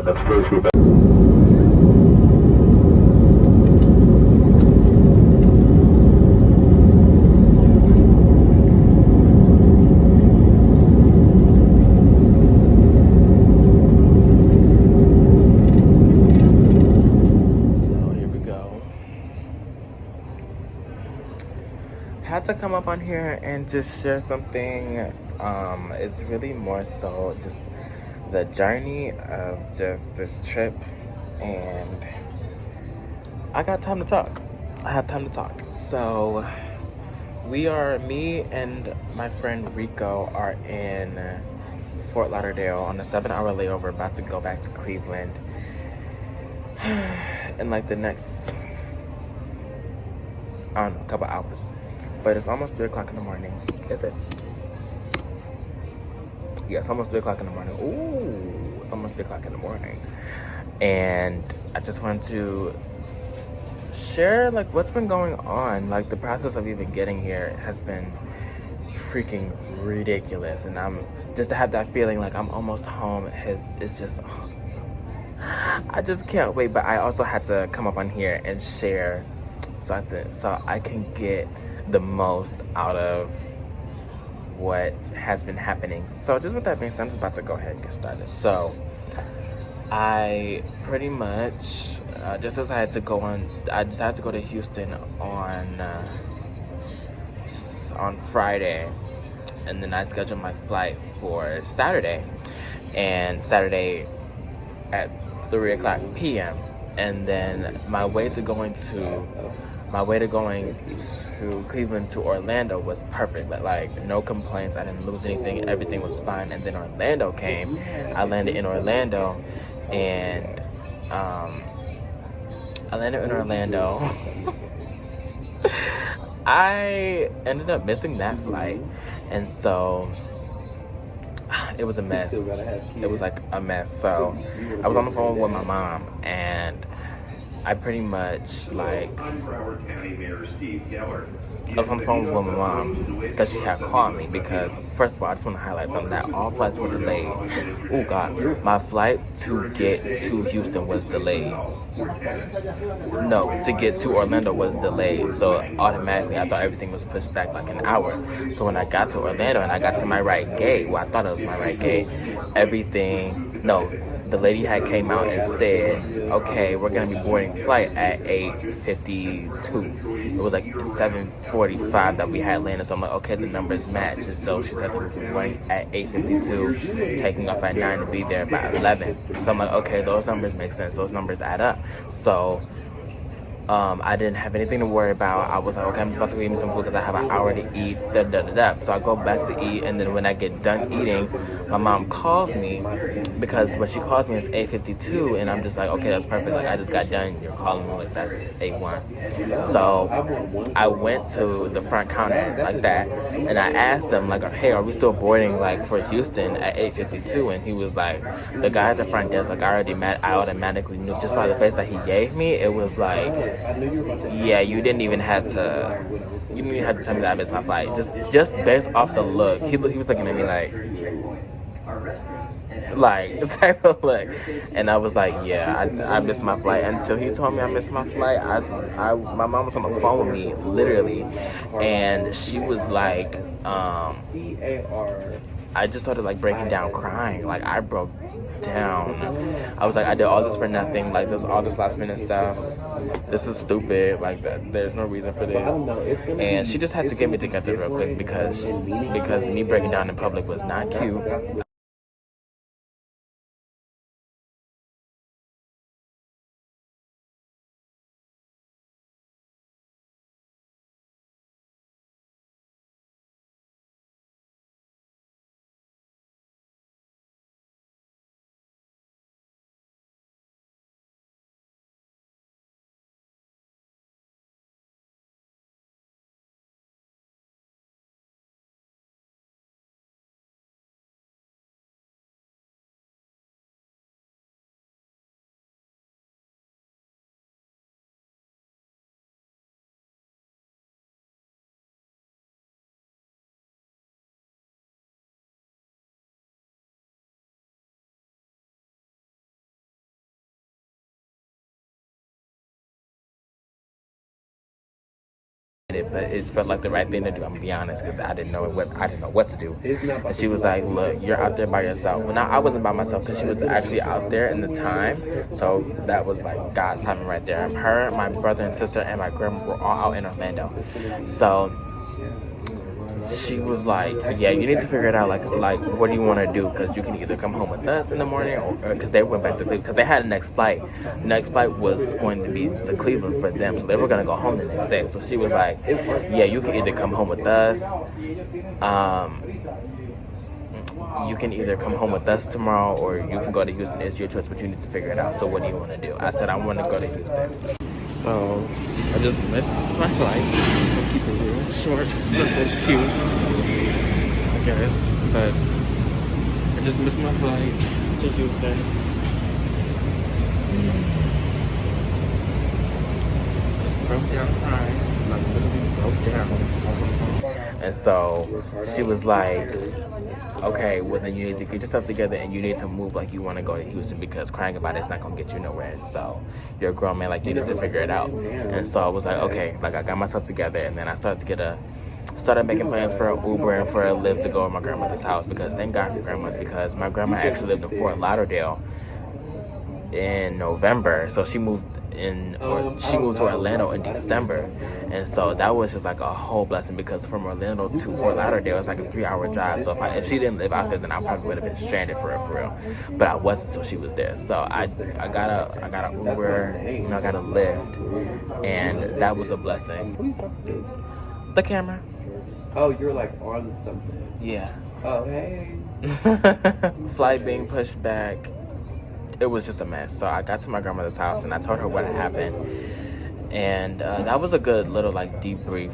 the first group. Had to come up on here and just share something. It's really more so just the journey of just this trip, and I got time to talk. I have time to talk. So me and my friend Rico are in Fort Lauderdale on a 7-hour layover, about to go back to Cleveland in like the next, I don't know, couple hours. But it's almost 3 o'clock in the morning. Is it? Yeah, it's almost 3 o'clock in the morning. Ooh, it's almost 3 o'clock in the morning. And I just wanted to share like what's been going on. Like the process of even getting here has been freaking ridiculous. And I'm just to have that feeling like I'm almost home it's just I just can't wait. But I also had to come up on here and share so I can get the most out of what has been happening. So just with that being said, I'm just about to go ahead and get started. So I pretty much just decided to go to Houston on Friday, and then I scheduled my flight for Saturday, and Saturday at 3 o'clock p.m. And then my way to going to Cleveland to Orlando was perfect. Like no complaints. I didn't lose anything. Everything was fine. And then Orlando came. I landed in Orlando, and I ended up missing that flight, and so it was a mess. It was like a mess. So I was on the phone with my mom, and I pretty much like I was on the phone with my mom because she had called me because first of all I just want to highlight something that all flights were delayed. Oh God, my flight to get to Houston was delayed. No, to get to Orlando was delayed. So automatically I thought everything was pushed back like an hour. So when I got to Orlando and I got to my right gate, well I thought it was my right gate, the lady had came out and said, okay, we're gonna be boarding flight at 8:52. It was like 7:45 that we had landed. So I'm like, okay, the numbers match. And so she said that we were boarding at 8:52, taking off at 9 to be there by 11. So I'm like, okay, those numbers make sense. Those numbers add up. So I didn't have anything to worry about. I was like, okay, I'm just about to go eat me some food because I have an hour to eat. So I go back to eat, and then when I get done eating, my mom calls me because when she calls me, it's 8:52, and I'm just like, okay, that's perfect. Like I just got done. You're calling me like that's 8:01. So I went to the front counter like that, and I asked them like, hey, are we still boarding like for Houston at 8:52? And he was like, the guy at the front desk, like I automatically knew just by the face that he gave me. It was like, yeah, you didn't even have to tell me that I missed my flight. Just based off the look, he was looking at me like type of look, and I was like, yeah, I missed my flight. Until he told me I missed my flight, my mom was on the phone with me literally, and she was like, I just started like breaking down crying. Like I broke down. I was like, I did all this for nothing. Like there's all this last minute stuff. This is stupid. Like there's no reason for this. And she just had to get me together real quick because me breaking down in public was not cute. but it felt like the right thing to do. I'm gonna be honest, because I didn't know what to do. And she was like, "Look, you're out there by yourself." Well, now I wasn't by myself because she was actually out there in the time. So that was like God's timing right there. Her, my brother and sister, and my grandma were all out in Orlando. So she was like, "Yeah, you need to figure it out. Like, what do you want to do? Because you can either come home with us in the morning, or because they went back to Cleveland because they had a next flight. The next flight was going to be to Cleveland for them, so they were gonna go home the next day. So she was like, "Yeah, you can either come home with us. You can either come home with us tomorrow, or you can go to Houston. It's your choice, but you need to figure it out. So what do you want to do?" I said, "I want to go to Houston." So I just missed my flight. I'll keep it real short, simple, cute, I guess. But I just missed my flight to Houston. Just broke down crying. Like literally broke down. And so she was like, "Okay, well then you need to get yourself together and you need to move like you want to go to Houston, because crying about it's not gonna get you nowhere. So you're a grown man, like you need to figure it out." And so I was like, okay, like I got myself together, and then I started making plans for an Uber and for a Lyft to go to my grandmother's house, because thank God for grandmas, because my grandma actually lived in Fort Lauderdale in November, so she moved to Orlando in December, and so that was just like a whole blessing, because from Orlando to Fort Lauderdale it's like a 3-hour drive. So if she didn't live out there, then I probably would have been stranded for real. But I wasn't, so she was there. So I got a Uber, I got a Lyft, and that was a blessing. Who are you talking to? The camera. Oh, you're like on something. Yeah. Oh, hey. Flight being pushed back. It was just a mess. So I got to my grandmother's house and I told her what had happened, and that was a good little like debrief.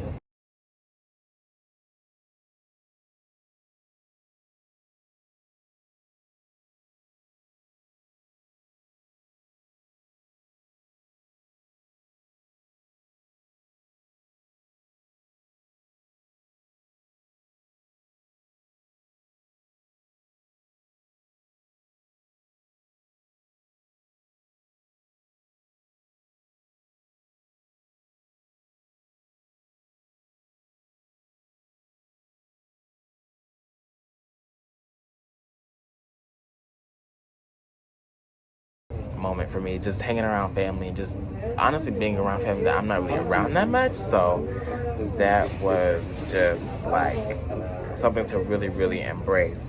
Moment for me, just hanging around family, just honestly being around family that I'm not really around that much. So that was just like something to really, really embrace.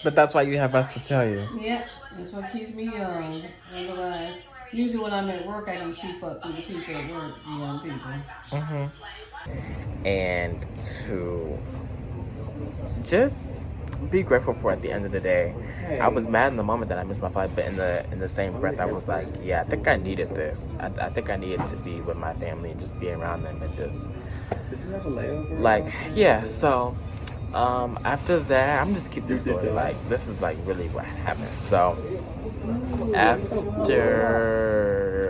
But that's why you have us to tell you. Yeah, that's what keeps me young. Otherwise, usually when I'm at work, I can keep up with the people at work, the young people. And to just be grateful for at the end of the day. I was mad in the moment that I missed my flight, but in the same breath, I was like, yeah, I think I needed this. I think I needed to be with my family and just be around them and just. Did you have a layover? Like, yeah. So after that, I'm just keep this story. Like, this is like really what happened. So after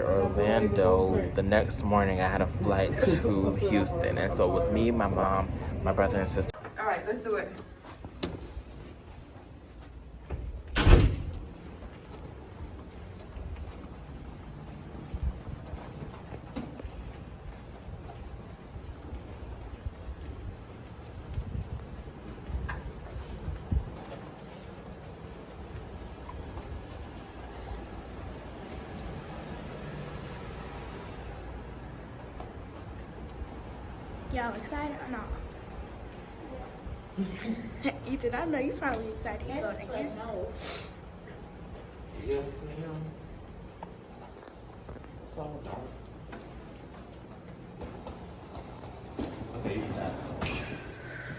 Orlando, the next morning I had a flight to Houston, and so it was me, my mom, my brother and sister. All right, let's do it. Y'all excited or not? Ethan, I know you probably excited. Yes, but no. Yes, ma'am. So, okay, you got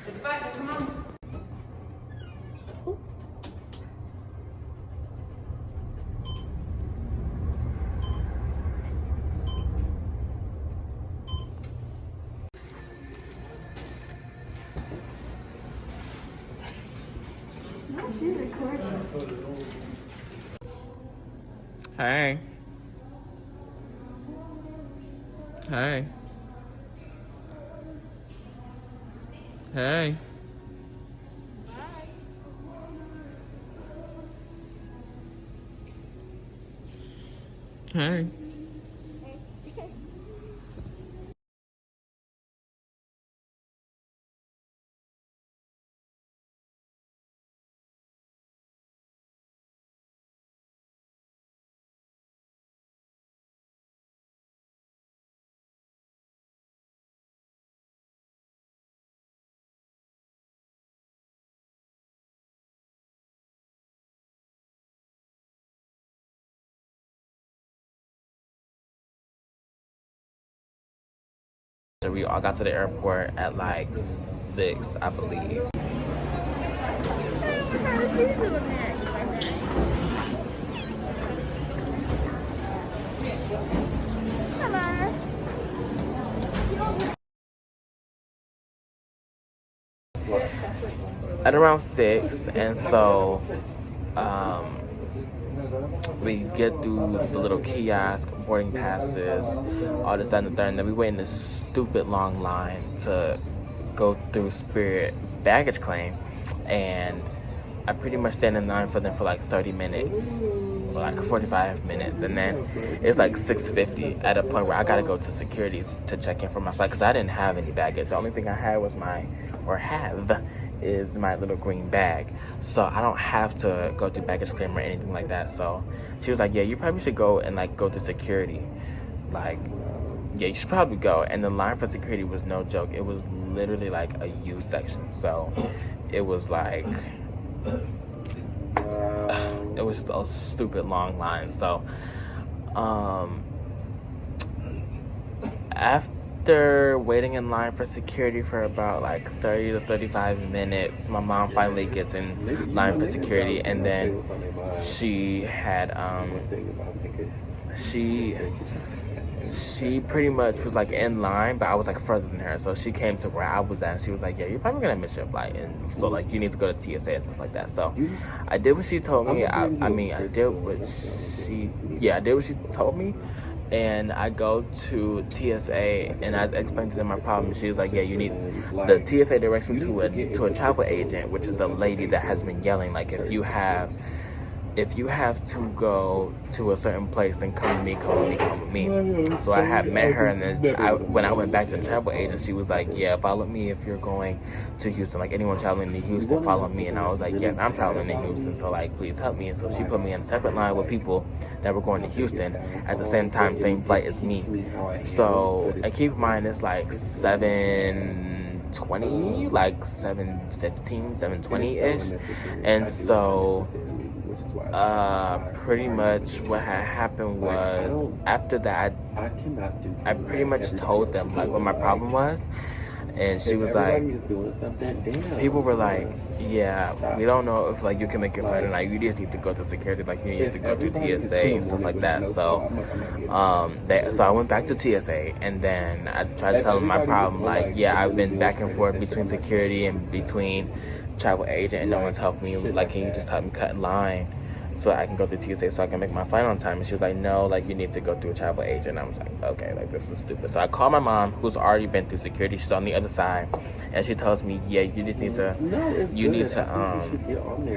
Get back, come on. Hey. Hey. Hey. Hey. So we all got to the airport at like 6, I believe. At around 6, and so we get through the little kiosk, boarding passes, all this, that, and the third, and then we wait in this stupid long line to go through Spirit baggage claim, and I pretty much stand in line for them for like 30 minutes, or like 45 minutes, and then it's like 6:50 at a point where I gotta go to security to check in for my flight because I didn't have any baggage. The only thing I had was is my little green bag, so I don't have to go through baggage claim or anything like that. So she was like, yeah, you probably should go and like go to security, like, yeah, you should probably go. And the line for security was no joke. It was literally like a U section, so it was like it was a stupid long line. So after waiting in line for security for about like 30 to 35 minutes, my mom finally gets in line for security, and then she had she pretty much was like in line, but I was like further than her, so she came to where I was at, and she was like, yeah, you're probably gonna miss your flight, and so like you need to go to TSA and stuff like that. So I did what she told me. I did what she told me. And I go to TSA and I explained to them my problem. She was like, yeah, you need, the TSA directs me to a travel agent, which is the lady that has been yelling, like, if you have to go to a certain place, then come with me. So I had met her, and then when I went back to the travel agent, she was like, yeah, follow me if you're going to Houston. Like, anyone traveling to Houston, follow me. And I was like, yes, I'm traveling to Houston, so like, please help me. And so she put me in a separate line with people that were going to Houston at the same time, same flight as me. So, and keep in mind, it's like 7:20, like 7:15, 7:20-ish. And so pretty much what had happened was, after that, I pretty much told them like what my problem was, and she was like, people were like, yeah, we don't know if like you can make your flight, and like you just need to go to security, like you need to go through TSA and stuff like that. So so I went back to TSA, and then I tried to tell them my problem, like, yeah, I've been back and forth between security and between travel agent, and no one's helped me. Like, can you just help me cut in line so I can go through TSA so I can make my flight on time? And she was like, no, like, you need to go through a travel agent. I was like, okay, like, this is stupid. So I called my mom, who's already been through security. She's on the other side, and she tells me, yeah, you just need to,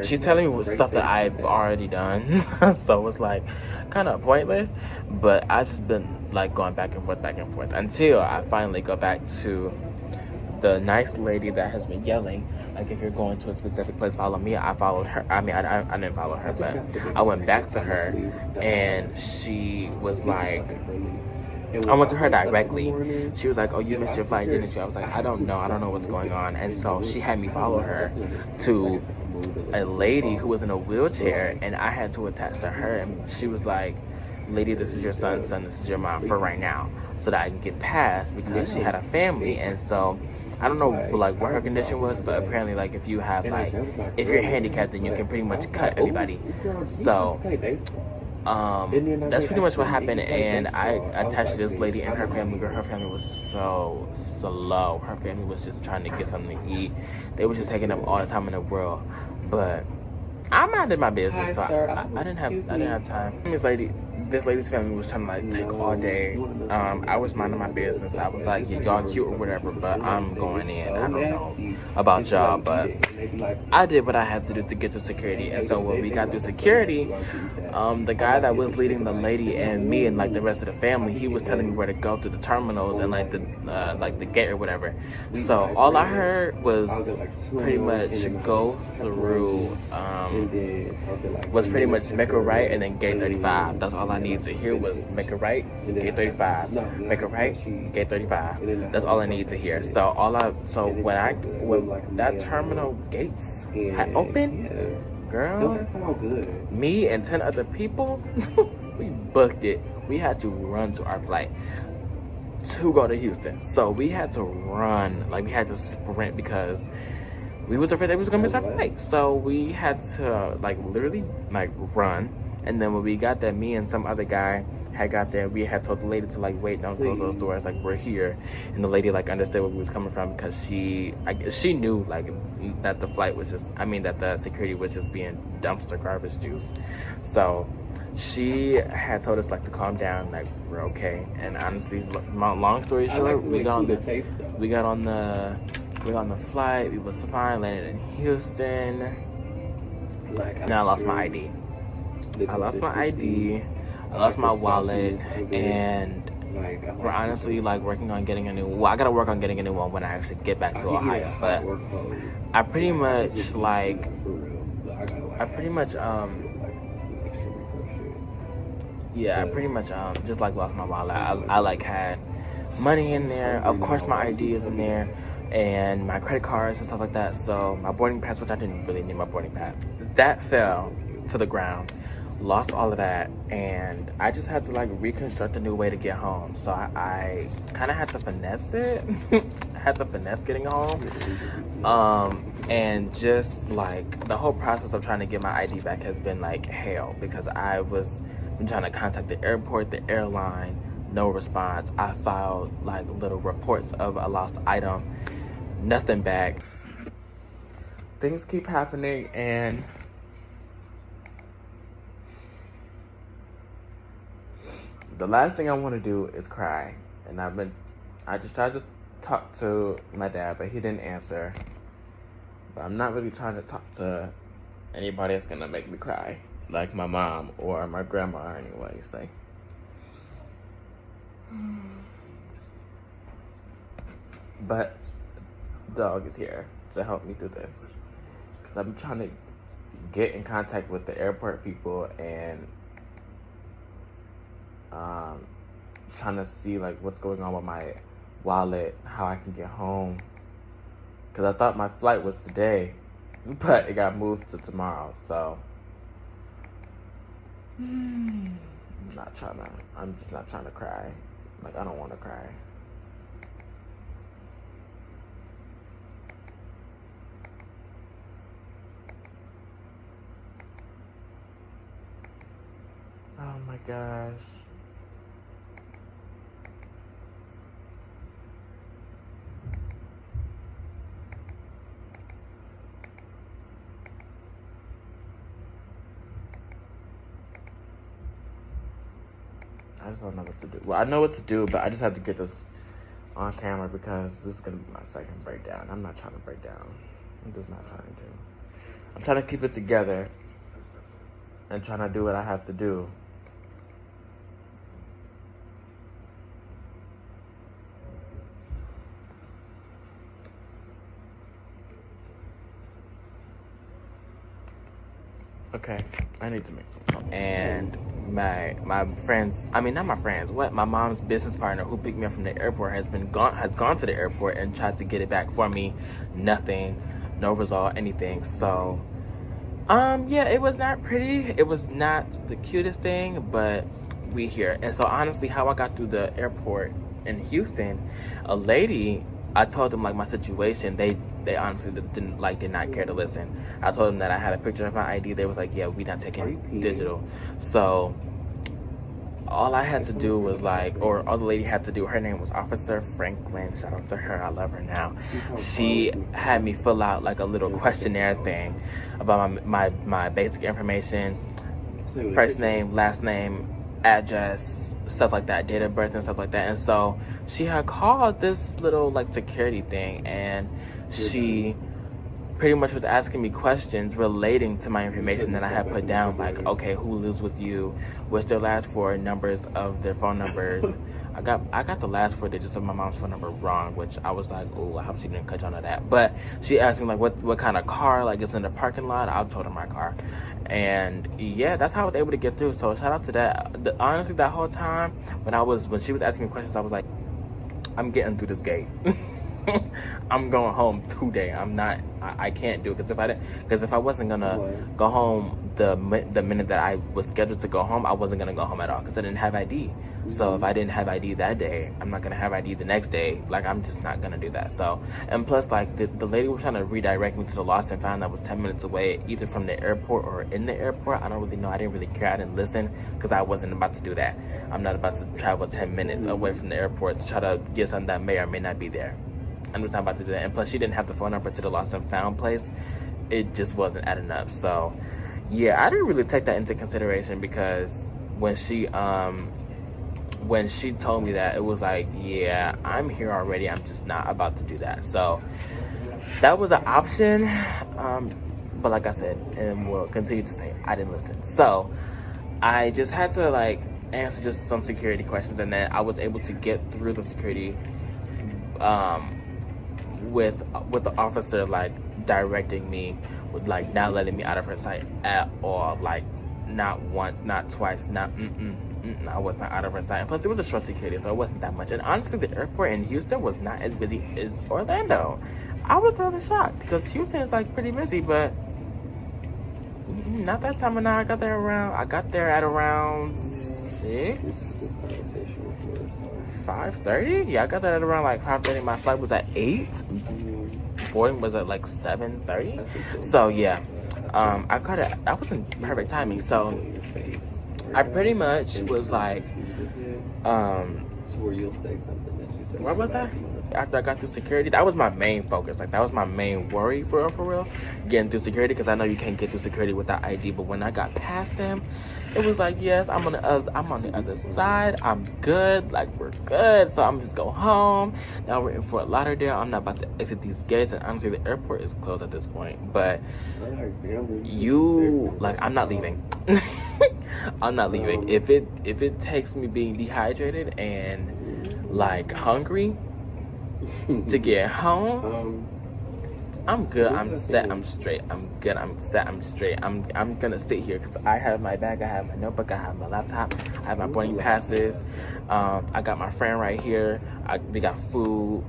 she's telling me stuff that I've already done. So it's like kind of pointless, but I've just been like going back and forth until I finally go back to the nice lady that has been yelling, like, if you're going to a specific place, follow me. I followed her. I mean, I didn't follow her, but I went back to her, and she was like, I went to her directly. She was like, oh, you missed your flight, didn't you? I was like, I don't know what's going on. And so she had me follow her to a lady who was in a wheelchair, and I had to attach to her, and she was like, lady, this is your son, this is your mom for right now, so that I can get past, because she had a family. And so I don't know like what her condition was, but apparently like if you have like, if you're handicapped, then you can pretty much cut everybody. So that's pretty much what happened. And I attached to this lady and her family. Girl, her family was so slow. Her family was just trying to get something to eat. They were just taking up all the time in the world. But I minded my business, so I didn't have time. This lady's family was trying to like take all day. I was minding my business. I was like, yeah, y'all cute or whatever, but I'm going in. I don't know about y'all, but I did what I had to do to get to security. And so when we got through security, the guy that was leading the lady and me and like the rest of the family, he was telling me where to go through the terminals and like the gate or whatever. So all I heard was pretty much go through was pretty much make a right and then gate 35. That's all I needed to hear was make a right, gate 35. Make a right, gate 35. That's all I needed to hear. So when that terminal gates had opened, girl, me and 10 other people, we booked it. We had to run to our flight. to go to Houston. So we had to run, like we had to sprint because we was afraid that we was gonna miss our flight. So we had to like literally like run. And then when we got there, me and some other guy had got there. We had told the lady to like wait, don't close those doors, like we're here. And the lady like understood where we was coming from because she knew like that the flight was just, that the security was just being dumpster garbage juice. So she had told us like to calm down, like we're okay. And honestly, long story short, we got on the flight. We was fine, landed in Houston. And I lost my ID. I lost my wallet, and we're honestly like working on getting a new. Well, I gotta work on getting a new one when I actually get back to Ohio. But I pretty much just like lost my wallet. I like had money in there. Of course, my ID is in there, and my credit cards and stuff like that. So my boarding pass, which I didn't really need my boarding pass, that fell to the ground. Lost all of that, and I just had to like reconstruct a new way to get home. So I kind of had to finesse it. I had to finesse getting home, and just like the whole process of trying to get my ID back has been like hell, because I was been trying to contact the airport, the airline, no response. I filed like little reports of a lost item, nothing back. Things keep happening, and the last thing I want to do is cry. And I just tried to talk to my dad, but he didn't answer. But I'm not really trying to talk to anybody that's gonna make me cry, like my mom or my grandma anyway. So but dog is here to help me through this, because I'm trying to get in contact with the airport people and trying to see like what's going on with my wallet, how I can get home, because I thought my flight was today, but it got moved to tomorrow. So I'm just not trying to cry. Like, I don't want to cry. Oh my gosh. I just don't know what to do. Well, I know what to do, but I just have to get this on camera because this is going to be my second breakdown. I'm not trying to break down. I'm just not trying to. I'm trying to keep it together and trying to do what I have to do. Okay, I need to make some calls. And my friends, not my friends, my mom's business partner who picked me up from the airport has gone to the airport and tried to get it back for me. Nothing, no result, anything. So yeah, it was not pretty. It was not the cutest thing, but we here. And so honestly, how I got through the airport in Houston, a lady, I told them like my situation. They honestly did not care to listen. I told them that I had a picture of my ID. They was like, yeah, we not taking digital. So all I had to do was all the lady had to do, her name was Officer Franklin. Shout out to her, I love her now. She had me fill out like a little questionnaire thing about my basic information, first name, last name, address, stuff like that, date of birth and stuff like that. And so she had called this little like security thing, and she pretty much was asking me questions relating to my information that I had put down, like, okay, who lives with you, what's their last four numbers of their phone numbers. I got the last 4 digits of my mom's phone number wrong, which I was like, oh, I hope she didn't catch on to that. But she asked me like what kind of car, like it's in the parking lot. I told her my car. And yeah, that's how I was able to get through. So shout out to that. Honestly, that whole time when she was asking me questions, I was like, I'm getting through this gate. I'm going home today. I can't do it, because if I wasn't gonna go home the minute that I was scheduled to go home, I wasn't gonna go home at all, because I didn't have ID. So if I didn't have ID that day, I'm not gonna have ID the next day. Like, I'm just not gonna do that. So, and plus, like, the lady was trying to redirect me to the lost and found that was 10 minutes away, either from the airport or in the airport. I don't really know. I didn't really care. I didn't listen, because I wasn't about to do that. I'm not about to travel 10 minutes away from the airport to try to get something that may or may not be there. I'm just not about to do that. And plus, she didn't have the phone number to the lost and found place. It just wasn't adding up. So, yeah, I didn't really take that into consideration, because when she told me that, it was like, yeah, I'm here already. I'm just not about to do that. So that was an option. But like I said, and will continue to say, I didn't listen. So I just had to, like, answer just some security questions, and then I was able to get through the security with the officer, like, directing me, with, like, not letting me out of her sight at all. Like, not once, not twice, not I was not out of her sight. And plus, it was a short security, so it wasn't that much. And honestly, the airport in Houston was not as busy as Orlando. I was really shocked, because Houston is, like, pretty busy, but not that time of night. I got there at around 5:30. Yeah, I got there at around, like, 5:30. My flight was at 8. Boarding was at, like, 7:30. So yeah, I caught it. That was in perfect timing. So I pretty much was like, where you'll say something that you said. what was that? After I got through security, that was my main focus. Like, that was my main worry, for real, getting through security, because I know you can't get through security without ID. But when I got past them, it was like, yes, I'm on the other side. I'm good. Like, we're good. So I'm just go home. Now we're in Fort Lauderdale. I'm not about to exit these gates, and honestly, the airport is closed at this point. But I'm not leaving. I'm not leaving. If it takes me being dehydrated and, like, hungry to get home, I'm good. I'm set. I'm straight. I'm good. I'm set. I'm straight. I'm gonna sit here, because I have my bag. I have my notebook. I have my laptop. I have my boarding passes. I got my friend right here. We got food.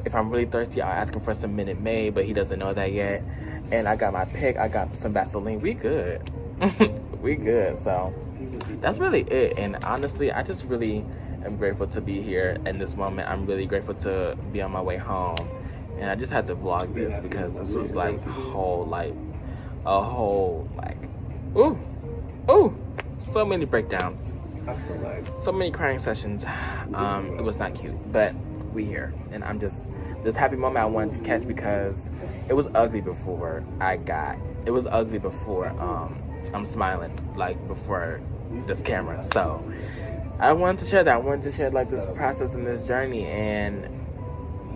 If I'm really thirsty, I'll ask him for some Minute Maid, but he doesn't know that yet. And I got my pick. I got some Vaseline. We good. We good. So that's really it. And honestly, I just really am grateful to be here in this moment. I'm really grateful to be on my way home. And I just had to vlog this, because this was like a whole so many breakdowns, so many crying sessions. It was not cute, but we here, and I'm just, this happy moment I wanted to catch, because it was ugly before I'm smiling, like, before this camera. So I wanted to share that. I wanted to share, like, this process and this journey, and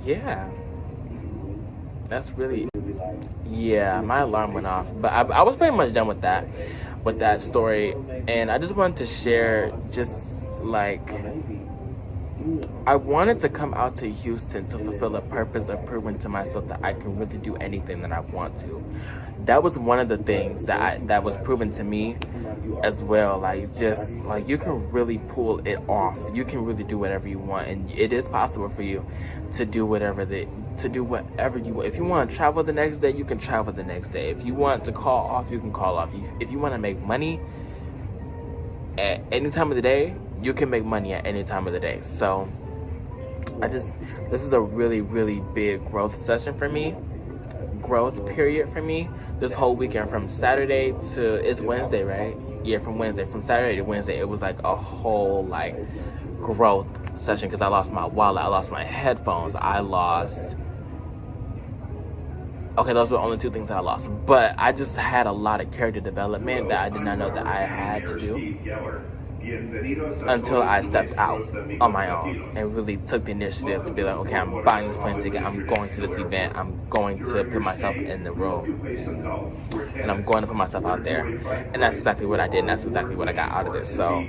yeah. That's really, yeah, my alarm went off. But I was pretty much done with that story. And I just wanted to share, just, like, I wanted to come out to Houston to fulfill a purpose of proving to myself that I can really do anything that I want to. That was one of the things that was proven to me as well. Like, just, like, you can really pull it off. You can really do whatever you want, and it is possible for you to do whatever you want. If you want to travel the next day, you can travel the next day. If you want to call off, you can call off. If you want to make money at any time of the day, you can make money at any time of the day. So this is a really, really big growth session for me, growth period for me. This whole weekend, from Saturday to, it's Wednesday, right? Yeah, from Saturday to Wednesday, it was like a whole, like, growth session, because I lost my wallet, I lost my headphones, okay, those were the only two things that I lost. But I just had a lot of character development that I did not know that I had to do until I stepped out on my own and really took the initiative to be like, okay, I'm buying this plane ticket, I'm going to this event, I'm going to put myself in the room, and I'm going to put myself out there. And that's exactly what I did, and that's exactly what I got out of this. So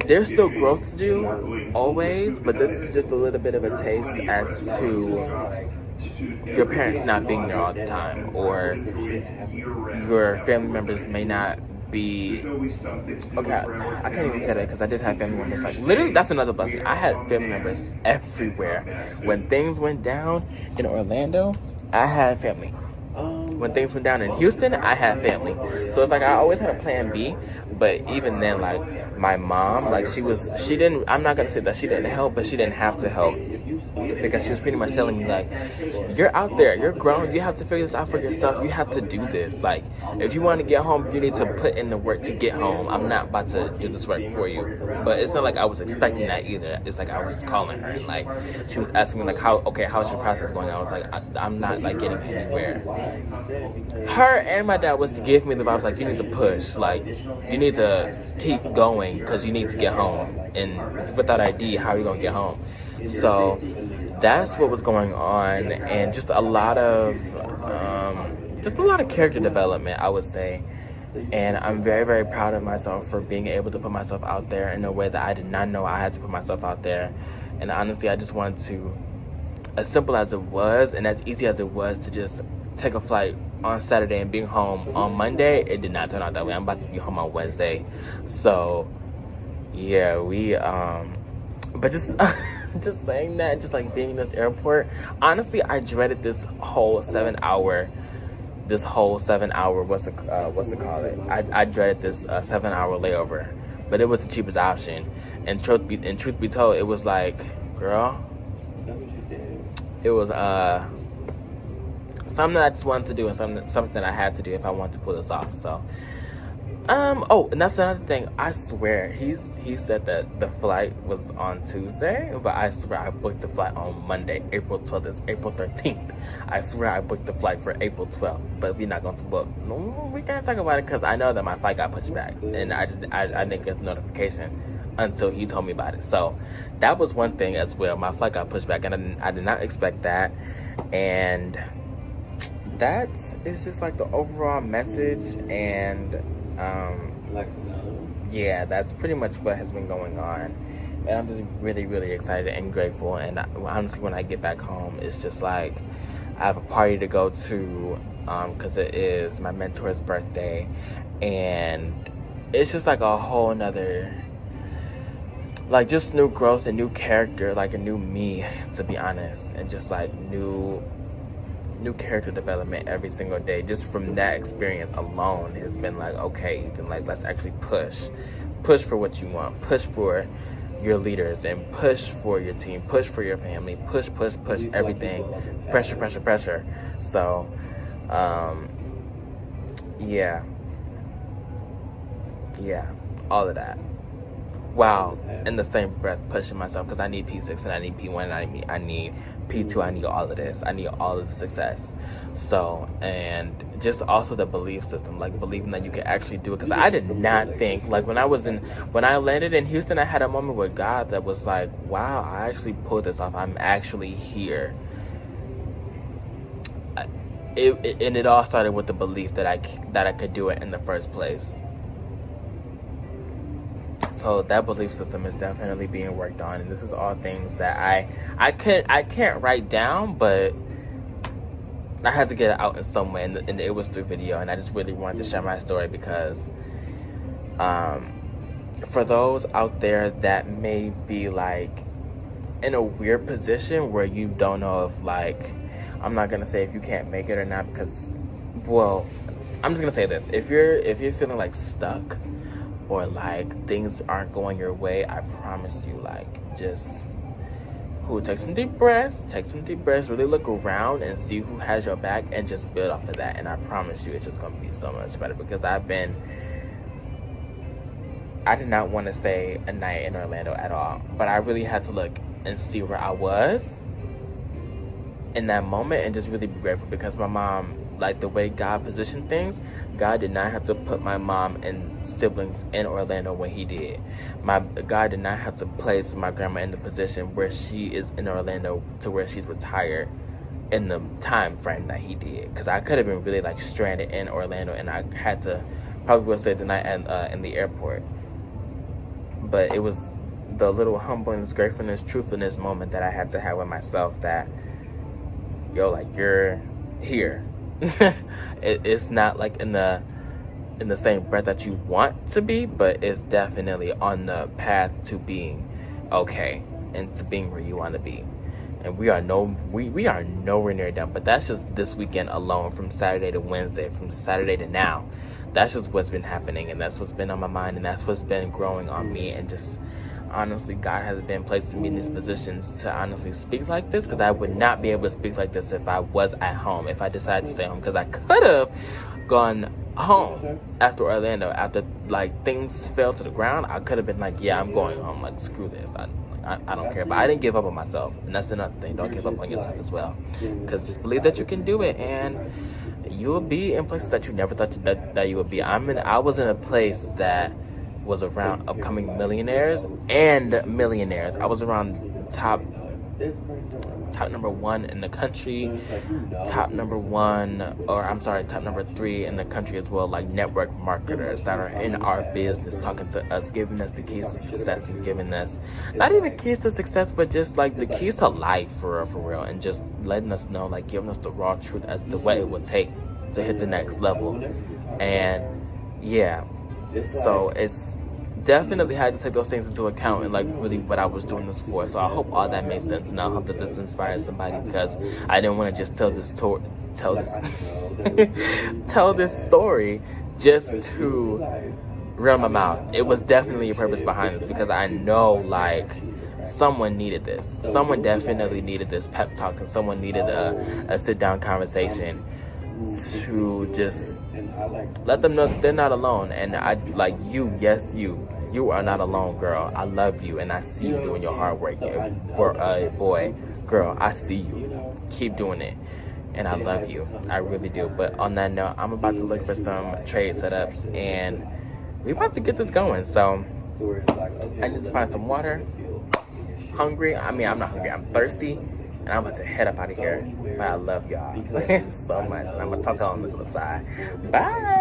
there's still growth to do, always, but this is just a little bit of a taste as to your parents not being there all the time, or your family members may not be okay. I can't even say that because I did have family members. Like literally, that's another blessing. I had family members everywhere. When things went down in Orlando, I had family. When things went down in Houston, I had family. So it's like I always had a plan B. But even then, like my mom, like she didn't. I'm not gonna say that she didn't help, but she didn't have to help. Because she was pretty much telling me, like, you're out there, you're grown, you have to figure this out for yourself, you have to do this. Like, if you want to get home, you need to put in the work to get home. I'm not about to do this work for you. But it's not like I was expecting that either. It's like I was calling her and like she was asking me like, how's your process going? I was like, I'm not like getting anywhere. Her and my dad was to give me the vibes like, you need to push, like you need to keep going because you need to get home, and without ID, how are you gonna get home? So that's what was going on, and just a lot of character development, I would say. And I'm very, very proud of myself for being able to put myself out there in a way that I did not know I had to put myself out there. And honestly, I just wanted to, as simple as it was and as easy as it was, to just take a flight on Saturday and being home on Monday. It did not turn out that way. I'm about to be home on Wednesday. So yeah, but just just saying that, just like being in this airport, honestly, I dreaded this whole 7 hour, what's it called? I dreaded this 7 hour layover, but it was the cheapest option. And truth be told, it was like, girl, it was something that I just wanted to do, and something that I had to do if I wanted to pull this off. So oh, and that's another thing. I swear, he said that the flight was on Tuesday, but I swear I booked the flight on Monday, April 12th. It's April 13th. I swear I booked the flight for April 12th, but we're not going to book. No, we can't talk about it because I know that my flight got pushed back, and I didn't get the notification until he told me about it. So that was one thing as well. My flight got pushed back, and I did not expect that. And that is just like the overall message, and yeah, that's pretty much what has been going on. And I'm just really, really excited and grateful. And honestly, when I get back home, it's just like I have a party to go to because it is my mentor's birthday, and it's just like a whole nother, like, just new growth and new character, like a new me, to be honest, and just like new character development every single day. Just from that experience alone has been like, okay, then like let's actually push for what you want, push for your leaders, and push for your team, push for your family, push everything, pressure. So yeah, all of that. Wow, in the same breath, pushing myself because I need P6 and I need P1 and I need P2. I need all of this. I need all of the success. So, and just also the belief system, like believing that you can actually do it. Because I did not think, like when I landed in Houston, I had a moment with God that was like, wow, I actually pulled this off. I'm actually here. It all started with the belief that I could do it in the first place. So that belief system is definitely being worked on, and this is all things that I can't write down, but I had to get it out in some way, and it was through video. And I just really wanted to share my story because for those out there that may be like in a weird position where you don't know if, like, I'm not gonna say if you can't make it or not, because, well, I'm just gonna say this: if you're feeling like stuck, or like things aren't going your way, I promise you, like, just take some deep breaths, really look around and see who has your back, and just build off of that. And I promise you, it's just gonna be so much better, because I did not want to stay a night in Orlando at all, but I really had to look and see where I was in that moment and just really be grateful, because my mom, like the way God positioned things, God did not have to put my mom and siblings in Orlando when he did. God did not have to place my grandma in the position where she is in Orlando to where she's retired in the time frame that he did. Because I could have been really like stranded in Orlando, and I had to probably stay the night in the airport. But it was the little humbleness, gratefulness, truthfulness moment that I had to have with myself that, yo, like, you're here. It's not like in the in the same breath that you want to be, but it's definitely on the path to being okay and to being where you want to be. And we are nowhere near done. But that's just this weekend alone, from Saturday to Wednesday, from Saturday to now. That's just what's been happening, and that's what's been on my mind, and that's what's been growing on me. And just honestly, God has been placing me in these positions to honestly speak like this, because I would not be able to speak like this if I was at home, if I decided to stay home, because I could have gone home after Orlando, after like things fell to the ground. I could have been like, yeah, I'm going home, like screw this, I don't care. But I didn't give up on myself, and that's another thing. Don't give up on yourself as well, because just believe that you can do it, and you will be in places that you never thought that you would be. I was in a place that was around upcoming millionaires and millionaires. I was around top number 1 in the country, top number 3 in the country as well, like network marketers that are in our business, talking to us, giving us the keys to success, and giving us not even keys to success, but just like the keys to life, for real, and just letting us know, like giving us the raw truth as to what it would take to hit the next level. And yeah, so it's definitely had to take those things into account, and like really what I was doing this for. So I hope all that makes sense, and I hope that this inspires somebody, because I didn't want to just tell this story just to run my mouth. It was definitely a purpose behind this, because I know like someone needed this. Someone definitely needed this pep talk, and someone needed a sit down conversation to just let them know that they're not alone. And I like you, yes, you are not alone, girl. I love you, and I see you doing your hard work. Boy, girl, I see you. Keep doing it, and I love you. I really do. But on that note, I'm about to look for some trade setups, and we're about to get this going. So I need to find some water. Hungry? I mean, I'm not hungry. I'm thirsty. And I'm about to head up out of here. But I love y'all so much. And I'm going to talk to y'all on the flip side. Bye.